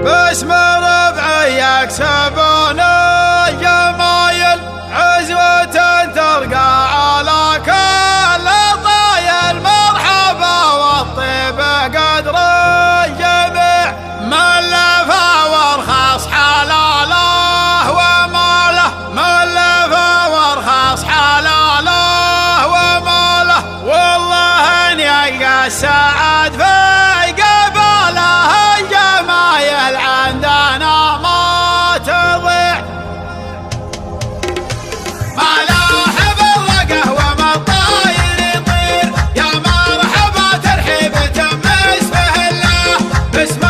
باسم ربعي يكسبون الجمايل عزوة ترقى على كل طايل. مرحبا والطيب قدر الجميع من لفى وارخص حلاله وماله، من لفى وارخص حلاله وماله. والله ان يلقى السعد في قباله الجمايل عندنا ما تضيع. ملاحب الرقه وما الطاير يطير، يا مرحبا ترحيب تمس به الله. باسم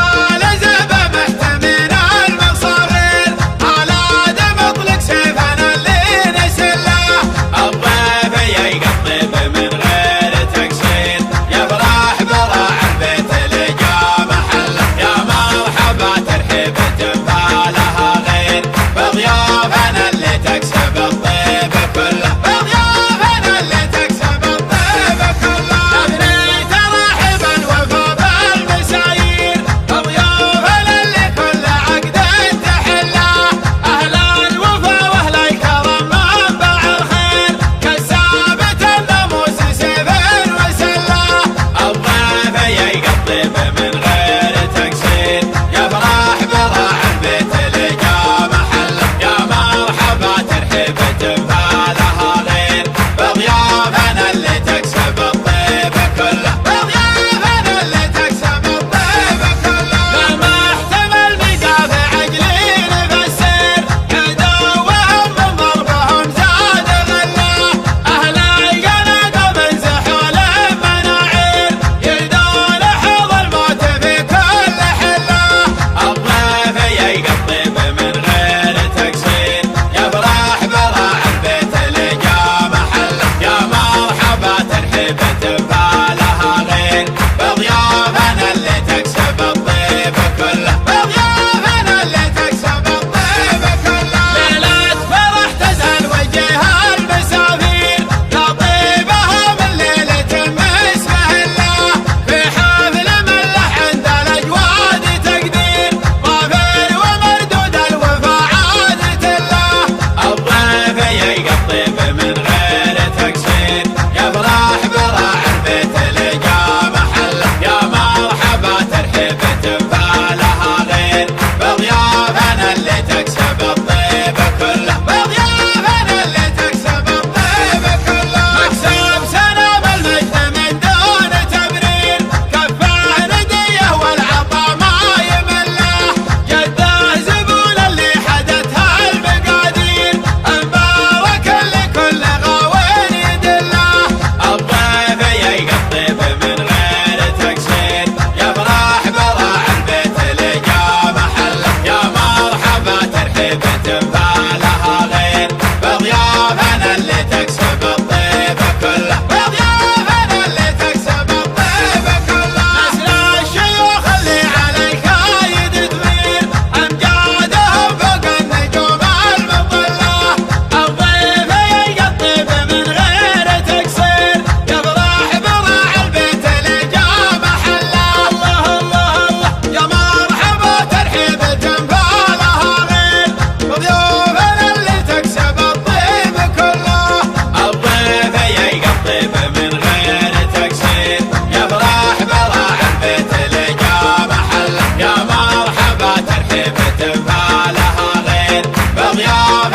الزبه محتمين المصاغير، على دم اطلق سيفنا اللي نسله. الضيف يقطب من غير تقصير، يفرح براع البيت اللي جا محله. يا مرحبا ترحيب تنفالها غير، بضيافنا اللي تكسب الطيب كله، بضيافنا اللي تكسب الطيب كله. نبني ترحب الوفا بالمسايير، بضيافنا اللي كل عقد تحله. اهل الوفا واهل الكرم منبع الخير، كالثابت الناموس سيف وسله. الضيف يقطب من غير تقصير، يفرح براع البيت اللي جا محله. يا مرحبا ترحيب تنفالها غير، بضيافنا اللي تكسب الطيب كله، بضيافنا اللي تكسب الطيب كله. لما احتمل بدافع عجلين بالسير، عدوهم من ضربهم زاد غله. اهل الجناد من زحول مناعير، يلدون حوض الموت في كل حله. الضيف يقطب من غير تقصير، يفرح براع البيت اللي جا محله. يا مرحبا ترحيب تنفالها غير، بضيافنا اللي تكسب الطيب كله، بضيافنا اللي تكسب الطيب كله. ليلة فرح تزهل وجه المسافير، يا طيبها من ليلة مسمه الله. في حفل مله عند الاجواد تقدير، ظافر ومردود الوفا عادة الله. الضيف يقطب من غير تقصير، يفرح براع البيت اللي جا محله. يا مرحبا ترحيب تنفالها غير، بضيافنا اللي تكسب الطيب كله، بضيافنا اللي تكسب الطيب كله. مكسب سنة بالمجد من دون تبرير، كفاه نديه والعطا ما يمله. جده زبون اللي حدتها المقادير، مبارك لكل غاوين يدله. الضيف يقطب من غير تقصير، يفرح براع البيت اللي جا محله. يا مرحبا ترحيب تنفالها غير، بضيافنا اللي تكسب الطيب كله، بضيافنا اللي تكسب الطيب كله. نسل الشيوخ اللي على الكايد تغير، امجادهم فوق النجوم المظله. الضيف يقطب من غير تقصير، يفرح براع البيت اللي جا محله. الله الله الله، يا مرحبا ترحيب تنفالها غير، بضيوفنا اللي تكسب الطيب كله. الضيف يقطب من غير تقصير، يفرح براع البيت اللي جا محله. يا مرحبا ترحيب تنفالها غير، بضيوفنا